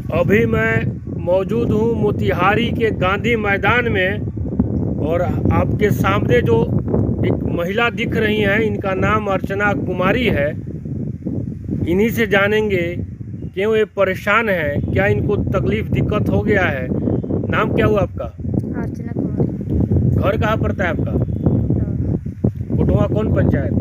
अभी मैं मौजूद हूँ मोतिहारी के गांधी मैदान में और आपके सामने जो एक महिला दिख रही हैं, इनका नाम अर्चना कुमारी है। इन्हीं से जानेंगे क्यों ये परेशान है, क्या इनको तकलीफ दिक्कत हो गया है। नाम क्या हुआ आपका? अर्चना कुमारी। घर कहाँ पड़ता है आपका? कोटवा कौन पंचायत?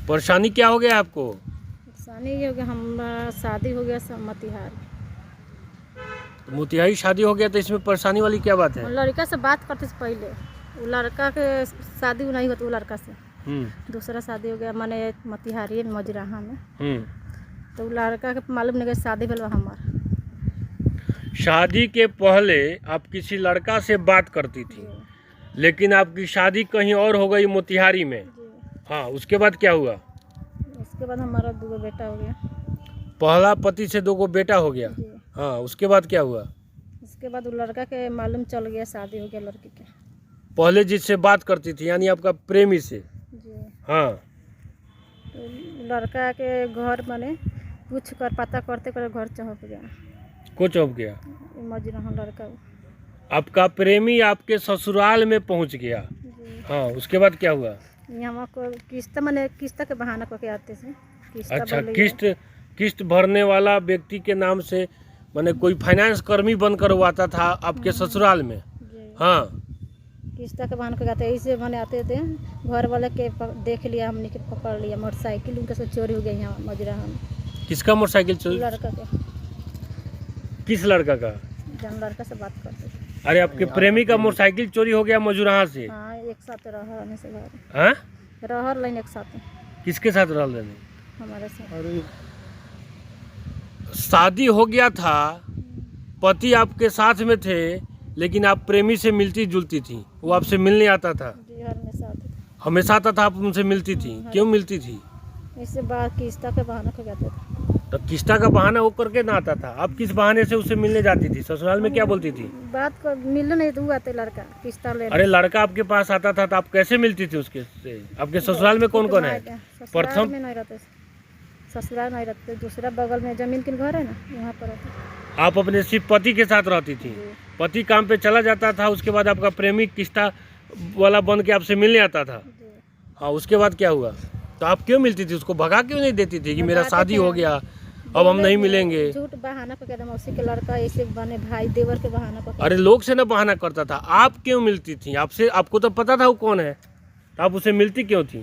परेशानी क्या हो गया आपको? परेशानी ये हो गया, हमारा शादी हो गया मोतिहारी। मोतिहारी शादी हो गया तो इसमें परेशानी वाली क्या बात है? लड़का से बात करते से पहले वो लड़का के शादी नहीं होती, वो लड़का से दूसरा शादी हो गया, माने मोतिहारी मजराहा में। तो वो लड़का के मालूम नहीं शादी भेल हमार। शादी के पहले आप किसी लड़का से बात करती थी, लेकिन आपकी शादी कहीं और हो गई मोतिहारी में। हाँ, उसके बाद क्या हुआ? उसके बाद हमारा 2 बेटा हो गया। पहला पति से 2 बेटा हो गया। हाँ, उसके बाद क्या हुआ? उसके बाद वो लड़का के मालूम चल गया शादी हो गया लड़की के। पहले जिससे बात करती थी यानी आपका प्रेमी से? जी हाँ। तो लड़का के घर माने पूछ कर पता करते कर घर चौंक गया। को चौंक गया? मजराहा लड़का। आपका प्रेमी आपके ससुराल में पहुंच गया। हाँ, उसके बाद क्या हुआ? यहाँ को किस्त माने किस्त के बहाना करके आते थे। अच्छा, किस्त भरने वाला व्यक्ति के नाम से माने कोई फाइनेंस कर्मी बनकर वो आता था आपके ससुराल में। हाँ, किस्त के बहाना करके आते ऐसे माने आते थे। घर वाले के देख लिया, हमने के पकड़ लिया, मोटरसाइकिल उनका से चोरी हो गया यहाँ मजराहा में। किसका मोटरसाइकिल चोरी? लड़का के। किस लड़का का? जन लड़का से बात करते थे। अरे, आपके प्रेमी का मोटरसाइकिल चोरी हो गया मजूराहा से? हाँ, एक साथ रहने से घर। हाँ, रहर लाइन एक साथ। किसके साथ रह रहे? हमारे साथ। अरे, शादी हो गया था, पति आपके साथ में थे, लेकिन आप प्रेमी से मिलती जुलती थी। वो आपसे मिलने आता था? जी, हमेशा आते थे। हमेशा आता था, आप उनसे मिलती थी? क्यों मिलती थी? इससे बात किस्त के बहाना करके आते थे। तो किस्ता का बहाना वो करके ना आता था, आप किस बहाने से उससे मिलने जाती थी? ससुराल में क्या बोलती थी? बात को मिलने नहीं तो आते लड़का किस्ता ले। अरे, लड़का आपके पास आता था तो आप कैसे मिलती थी उसके से? आपके ससुराल में कौन कौन है? प्रथम में नहीं रहते, ससुराल नहीं रहते, दूसरा बगल में जमीन के घर है ना, वहाँ पर रहते। आप अपने सिर्फ पति के साथ रहती थी? पति काम पे चला जाता था, उसके बाद आपका प्रेमी किस्ता वाला बन के आपसे मिलने आता था? हाँ, उसके बाद क्या हुआ? तो आप क्यों मिलती थी? उसको भगा क्यों नहीं देती थी कि मेरा शादी हो गया, अब हम नहीं मिलेंगे? झूठ बहाना करके मौसी के लड़का ऐसे बने, भाई देवर के बहाना करके। अरे, लोग से ना बहाना करता था, आप क्यों मिलती थी? आपसे, आपको तो पता था वो कौन है, तो आप उसे मिलती क्यों थी?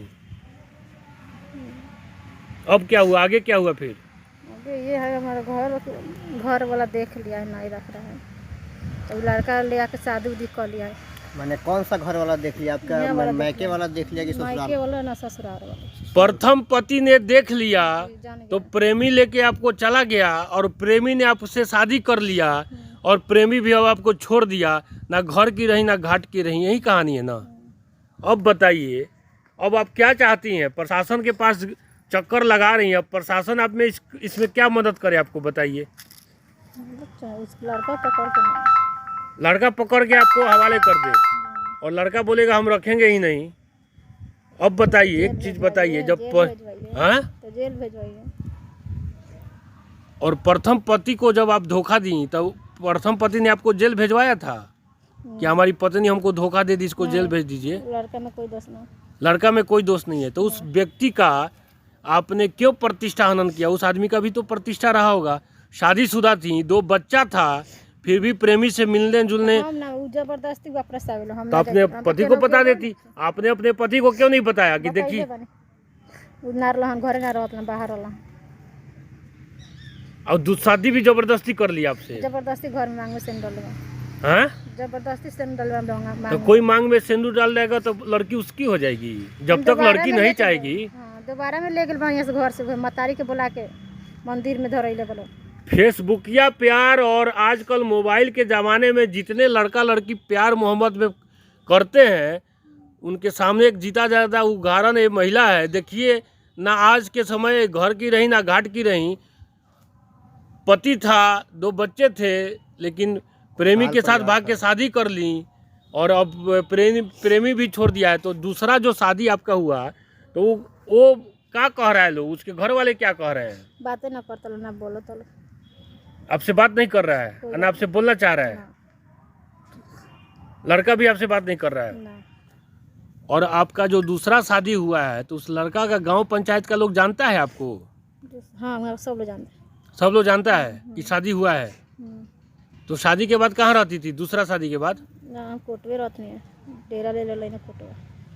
अब क्या हुआ? आगे क्या हुआ फिर? अबे ये है हमारा घर वाला देख लिया है, नहीं रख रहा है, तो लड़का ले आके शादी उदी कर लिया है। मैंने कौन सा घर वाला देख लिया? आपका मैके वाला देख लिया कि ससुराल? मैके वाला ना, ससुराल वाला। प्रथम पति ने देख लिया तो प्रेमी लेके आपको चला गया और प्रेमी ने आपसे शादी कर लिया और प्रेमी भी अब आपको छोड़ दिया। ना घर की रही ना घाट की रही, यही कहानी है ना। अब बताइए, अब आप क्या चाहती हैं? प्रशासन के पास चक्कर लगा रही हैं, अब प्रशासन आप में इसमें क्या मदद करे आपको बताइए? लड़का पकड़ के आपको हवाले कर दे और लड़का बोलेगा हम रखेंगे ही नहीं। अब बताइए, एक चीज बताइए, जब हाँ, तो जेल भेजवाइए। और प्रथम पति को जब आप धोखा दी तो प्रथम पति ने आपको जेल भेजवाया था कि हमारी पत्नी हमको धोखा दे दी, इसको जेल भेज दीजिए? लड़का में कोई दोष नहीं। लड़का में कोई दोष नहीं है, तो उस व्यक्ति का आपने क्यों प्रतिष्ठा हनन किया? उस आदमी का भी तो प्रतिष्ठा रहा होगा। शादीशुदा थी, 2 बच्चा था, फिर भी प्रेमी से मिलने जुलने। जबरदस्ती वापस आ गए। तो अपने पति को बता देती, आपने अपने पति को क्यों नहीं बताया कि देखिए? बाहर और शादी भी जबरदस्ती कर लिया आपसे? जबरदस्ती घर में मांग में सेंडल। हाँ, जबरदस्ती सेंडल में। तो कोई मांग में सिंदूर डाल देगा तो लड़की उसकी हो जाएगी, जब तक लड़की नहीं चाहेगी। दोबारा में ले गए बढ़िया से, घर से मतारी के बुला के मंदिर में धरैले बोलो। फेसबुकिया प्यार और आजकल मोबाइल के ज़माने में जितने लड़का लड़की प्यार मोहब्बत में करते हैं, उनके सामने एक जीता जाता उदाहरण ये महिला है। देखिए ना, आज के समय घर की रही ना घाट की रही, पति था, 2 बच्चे थे, लेकिन प्रेमी के साथ भाग के शादी कर ली और अब प्रेमी भी छोड़ दिया है। तो दूसरा जो शादी आपका हुआ तो वो क्या कह रहा है लोग, उसके घर वाले क्या कह रहे हैं? बातें ना करता लो, ना बोलो तो लो। आपसे बात नहीं कर रहा है और ना आपसे बोलना चाह रहा है? ना, लड़का भी आपसे बात नहीं कर रहा है? ना। और आपका जो दूसरा शादी हुआ है तो उस लड़का का गांव पंचायत का लोग जानता है आपको? हाँ, हमारा सब लोग जानते हैं। सब लोग जानता है कि शादी हुआ है? तो शादी के बाद कहाँ रहती थी, दूसरा शादी के बाद? ना, हम कोटवे रहते हैं, डेरा ले ले लेना कोटवा।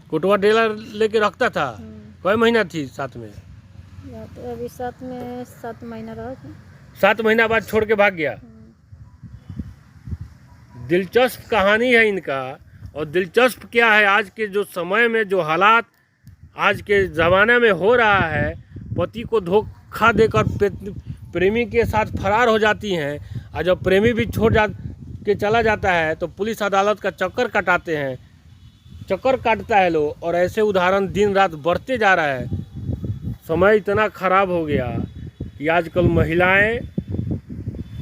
कोटवा डेला लेके रखता था? कई महीना थी साथ में? या तो अभी साथ में 7 महीना रहा था। 7 महीना बाद छोड़ के भाग गया। दिलचस्प कहानी है इनका। और दिलचस्प क्या है, आज के जो समय में जो हालात आज के ज़माने में हो रहा है, पति को धोखा देकर प्रेमी के साथ फरार हो जाती हैं, और जब प्रेमी भी छोड़ के चला जाता है तो पुलिस अदालत का चक्कर काटता है लोग। और ऐसे उदाहरण दिन रात बढ़ते जा रहा है। समय इतना ख़राब हो गया कि आजकल महिलाएं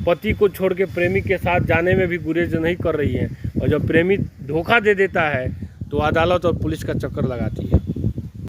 पति को छोड़ के प्रेमी के साथ जाने में भी गुरेज नहीं कर रही हैं, और जब प्रेमी धोखा दे देता है तो अदालत और पुलिस का चक्कर लगाती है।